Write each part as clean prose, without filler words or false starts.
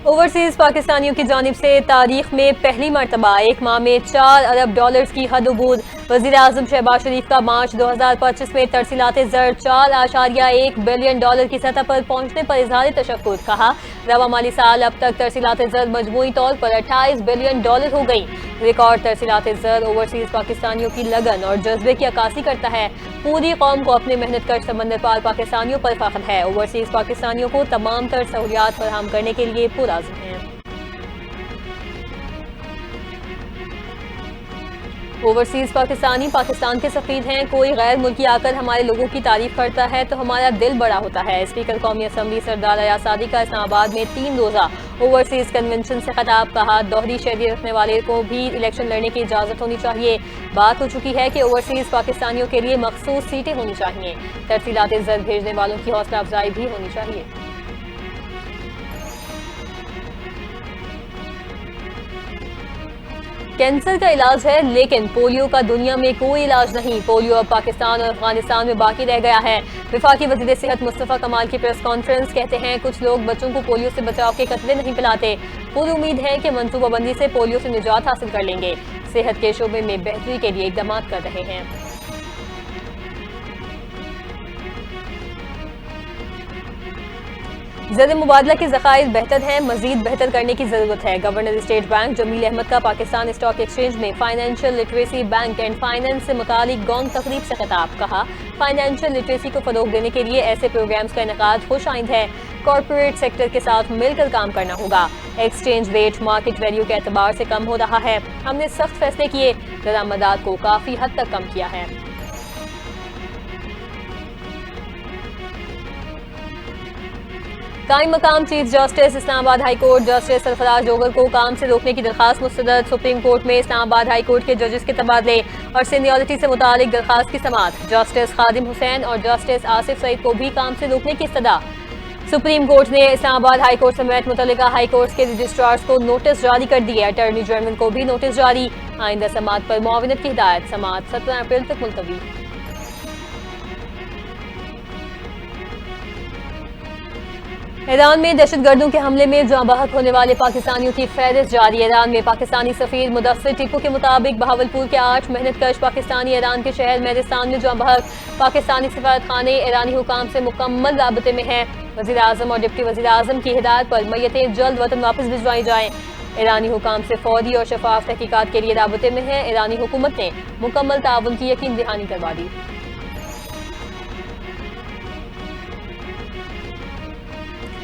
Overseas پاکستانیوں کی جانب سے تاریخ میں پہلی مرتبہ ایک ماہ میں $4 ارب کی حد عبور۔ وزیر اعظم شہباز شریف کا مارچ 2025 میں ترسیلات زر $4.1 بلین کی سطح پر پہنچنے پر اظہار تشکر۔ کہا رواں مالی سال اب تک ترسیلات زر مجموعی طور پر $28 بلین ہو گئی۔ ریکارڈ ترسیلات زر اوورسیز پاکستانیوں کی لگن اور جذبے کی عکاسی کرتا ہے۔ پوری قوم کو اپنے محنت کش سمندر پار پاکستانیوں پر فخر ہے۔ اوورسیز پاکستانیوں کو تمام تر سہولیات فراہم کرنے کے لیے پرعزم ہیں۔ اوورسیز پاکستانی پاکستان کے سفیر ہیں۔ کوئی غیر ملکی آ کر ہمارے لوگوں کی تعریف کرتا ہے تو ہمارا دل بڑا ہوتا ہے۔ اسپیکر قومی اسمبلی سردار ایاز صادق کا اسلام آباد میں 3 روزہ اوورسیز کنونشن سے خطاب۔ کہا دوہری شہریت رکھنے والے کو بھی الیکشن لڑنے کی اجازت ہونی چاہیے۔ بات ہو چکی ہے کہ اوورسیز پاکستانیوں کے لیے مخصوص سیٹیں ہونی چاہیے۔ ترسیلات زر بھیجنے والوں کی حوصلہ افزائی بھی ہونی چاہیے۔ کینسر کا علاج ہے لیکن پولیو کا دنیا میں کوئی علاج نہیں۔ پولیو اب پاکستان اور افغانستان میں باقی رہ گیا ہے۔ وفاقی وزیر صحت مصطفیٰ کمال کی پریس کانفرنس۔ کہتے ہیں کچھ لوگ بچوں کو پولیو سے بچاؤ کے قطرے نہیں پلاتے۔ پوری امید ہے کہ منصوبہ بندی سے پولیو سے نجات حاصل کر لیں گے۔ صحت کے شعبے میں بہتری کے لیے اقدامات کر رہے ہیں۔ زر مبادلہ کے ذخائر بہتر ہیں، مزید بہتر کرنے کی ضرورت ہے۔ گورنر اسٹیٹ بینک جمیل احمد کا پاکستان اسٹاک ایکسچینج میں financial literacy bank and finance سے متعلق گونگ تقریب سے خطاب۔ کہا فائنینشیل لٹریسی کو فروغ دینے کے لیے ایسے پروگرامز کا انعقاد خوش آئند ہے۔ کارپوریٹ سیکٹر کے ساتھ مل کر کام کرنا ہوگا۔ ایکسچینج ریٹ مارکیٹ ویلیو کے اعتبار سے کم ہو رہا ہے۔ ہم نے سخت فیصلے کیے، درآمدات کو کافی حد تک کم کیا ہے۔ قائم مقام چیف جسٹس اسلام آباد ہائی کورٹ جسٹس سرفراز جوگر کو کام سے روکنے کی درخواست مسترد۔ سپریم کورٹ میں اسلام آباد ہائی کورٹ کے ججز کے تبادلے اور سینیورٹی سے متعلق درخواست کی سماعت۔ جسٹس خادم حسین اور جسٹس آصف سعید کو بھی کام سے روکنے کی استدعا۔ سپریم کورٹ نے اسلام آباد ہائی کورٹ سمیت متعلقہ ہائی کورٹس کے رجسٹرارز کو نوٹس جاری کر دیے۔ اٹارنی جنرل کو بھی نوٹس جاری۔ آئندہ سماعت پر معاونت کی ہدایت۔ سماعت 17 اپریل تک ملتوی۔ ایران میں دہشت گردوں کے حملے میں جاں بحق ہونے والے پاکستانیوں کی فہرست جاری۔ ایران میں پاکستانی سفیر مدثر ٹیپو کے مطابق بہاولپور کے 8 محنت کش پاکستانی ایران کے شہر میرستان میں جاں بحق۔ پاکستانی سفارت خانے ایرانی حکام سے مکمل رابطے میں ہیں۔ وزیر اعظم اور ڈپٹی وزیر اعظم کی ہدایت پر میتیں جلد وطن واپس بھجوائی جائیں۔ ایرانی حکام سے فوری اور شفاف تحقیقات کے لیے رابطے میں ہیں۔ ایرانی حکومت نے مکمل تعاون کی یقین دہانی کروا دی۔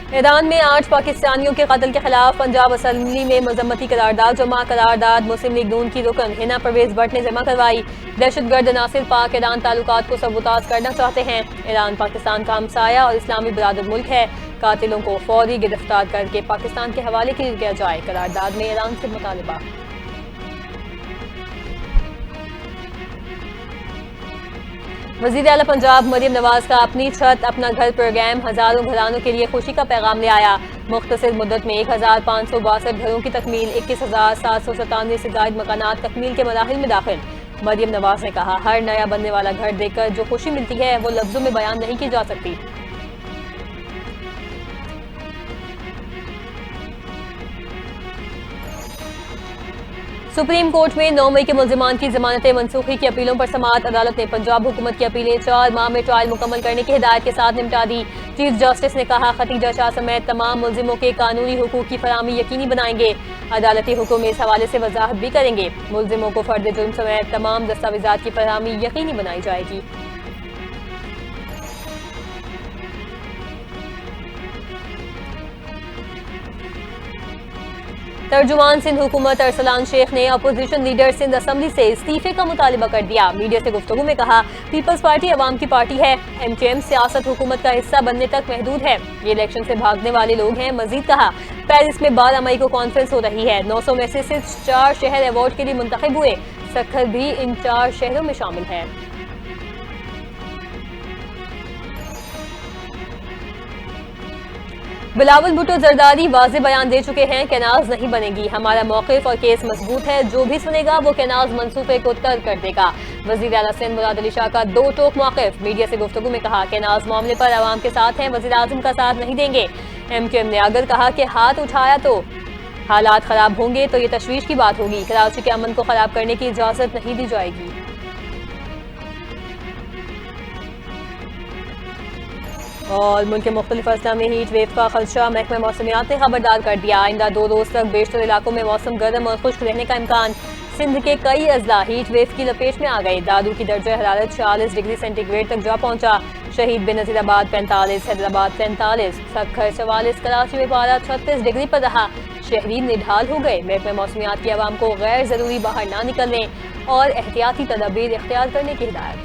ایران میں 8 پاکستانیوں کے قتل کے خلاف پنجاب اسمبلی میں مذمتی قرارداد جمع۔ قرارداد مسلم لیگ نون کی رکن حنا پرویز بٹ نے جمع کروائی۔ دہشت گرد عناصر پاک ایران تعلقات کو سبوتاژ کرنا چاہتے ہیں۔ ایران پاکستان کا ہمسایہ اور اسلامی برادر ملک ہے۔ قاتلوں کو فوری گرفتار کر کے پاکستان کے حوالے کیا جائے، قرارداد میں ایران سے مطالبہ۔ وزیر اعلیٰ پنجاب مریم نواز کا اپنی چھت اپنا گھر پروگرام ہزاروں گھرانوں کے لیے خوشی کا پیغام لے آیا۔ مختصر مدت میں 1562 گھروں کی تکمیل، 21,797 سے زائد مکانات تکمیل کے مراحل میں داخل۔ مریم نواز نے کہا ہر نیا بننے والا گھر دیکھ کر جو خوشی ملتی ہے وہ لفظوں میں بیان نہیں کی جا سکتی۔ سپریم کورٹ میں 9 مئی کے ملزمان کی ضمانت منسوخی کی اپیلوں پر سماعت۔ عدالت نے پنجاب حکومت کی اپیلیں 4 ماہ میں ٹرائل مکمل کرنے کی ہدایت کے ساتھ نمٹا دی۔ چیف جسٹس نے کہا ختیجہ شاہ سمیت تمام ملزموں کے قانونی حقوق کی فراہمی یقینی بنائیں گے۔ عدالتی حکم اس حوالے سے وضاحت بھی کریں گے۔ ملزموں کو فرد جرم سمیت تمام دستاویزات کی فراہمی یقینی بنائی جائے گی۔ ترجمان سندھ حکومت ارسلان شیخ نے اپوزیشن لیڈر سندھ اسمبلی سے استعفے کا مطالبہ کر دیا۔ میڈیا سے گفتگو میں کہا پیپلز پارٹی عوام کی پارٹی ہے، ایم کیو ایم سیاست حکومت کا حصہ بننے تک محدود ہے، یہ الیکشن سے بھاگنے والے لوگ ہیں۔ مزید کہا پیرس میں 12 مئی کو کانفرنس ہو رہی ہے، 900 میں سے صرف 4 شہر ایوارڈ کے لیے منتخب ہوئے، سکھر بھی ان 4 شہروں میں شامل ہے۔ بلاول بھٹو زرداری واضح بیان دے چکے ہیں کینالز نہیں بنے گی، ہمارا موقف اور کیس مضبوط ہے، جو بھی سنے گا وہ کینالز منصوبے کو ترک کر دے گا۔ وزیر اعلیٰ سندھ مراد علی شاہ کا 2 ٹوک موقف۔ میڈیا سے گفتگو میں کہا کینالز معاملے پر عوام کے ساتھ ہیں، وزیر اعظم کا ساتھ نہیں دیں گے۔ MQM نے اگر کہا کہ ہاتھ اٹھایا تو حالات خراب ہوں گے تو یہ تشویش کی بات ہوگی۔ کراچی کے امن کو خراب کرنے کی اجازت نہیں دی جائے گی۔ اور ملک کے مختلف اضلاع میں ہیٹ ویو کا خدشہ، محکمہ موسمیات نے خبردار کر دیا۔ آئندہ 2 روز تک بیشتر علاقوں میں موسم گرم اور خشک رہنے کا امکان۔ سندھ کے کئی اضلاع ہیٹ ویو کی لپیٹ میں آ گئے۔ دادو کی درجہ حرارت 46 ڈگری سینٹی گریڈ تک جا پہنچا۔ شہید بنظیر آباد 45، حیدرآباد 43، سکھر 44، کراچی میں پارہ 36 ڈگری پر رہا۔ شہری نڈھال ہو گئے۔ محکمہ موسمیات کی عوام کو غیر ضروری باہر نہ نکلنے اور احتیاطی تدابیر اختیار کرنے کی ہدایت۔